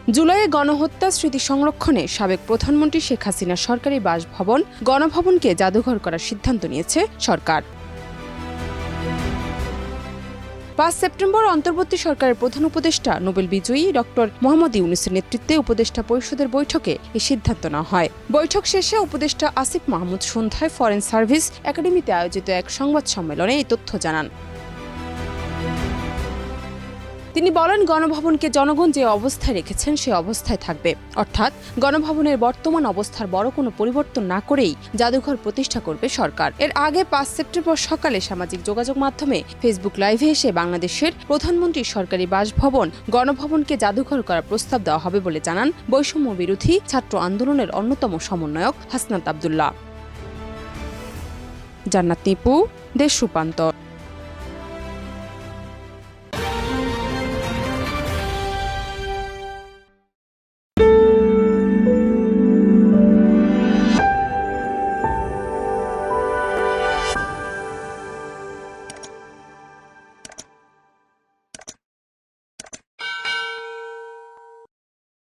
জুলাইয়ে গণহত্যা স্মৃতি সংরক্ষণে সাবেক প্রধানমন্ত্রী শেখ হাসিনার সরকারি বাসভবন গণভবনকে জাদুঘর করার সিদ্ধান্ত নিয়েছে সরকার। ৫ সেপ্টেম্বর অন্তর্বর্তী সরকারের প্রধান উপদেষ্টা নোবেল বিজয়ী ডক্টর মোহাম্মদ ইউনূসের নেতৃত্বে উপদেষ্টা পরিষদের বৈঠকে এই সিদ্ধান্ত নেওয়া হয়। বৈঠক শেষে উপদেষ্টা আসিফ মাহমুদ সন্ধ্যায় ফরেন সার্ভিস একাডেমিতে আয়োজিত এক সংবাদ সম্মেলনে এই তথ্য জানান। তিনি বলেন, গণভবনকে জনগণ যে অবস্থায় রেখেছেন সে অবস্থায় থাকবে, অর্থাৎ গণভবনের বর্তমান অবস্থার বড় কোনো পরিবর্তন না করেই জাদুঘর প্রতিষ্ঠা করবে সরকার। এর আগে ৫ সেপ্টেম্বর সকালে সামাজিক যোগাযোগ মাধ্যমে ফেসবুক লাইভে এসে বাংলাদেশের প্রধানমন্ত্রীর সরকারি বাসভবন গণভবনকে জাদুঘর করার প্রস্তাব দেওয়া হবে বলে জানান বৈষম্য বিরোধী ছাত্র আন্দোলনের অন্যতম সমন্বয়ক হাসনাত আব্দুল্লাহ। জান্নাত নিপু, দেশ রূপান্তর।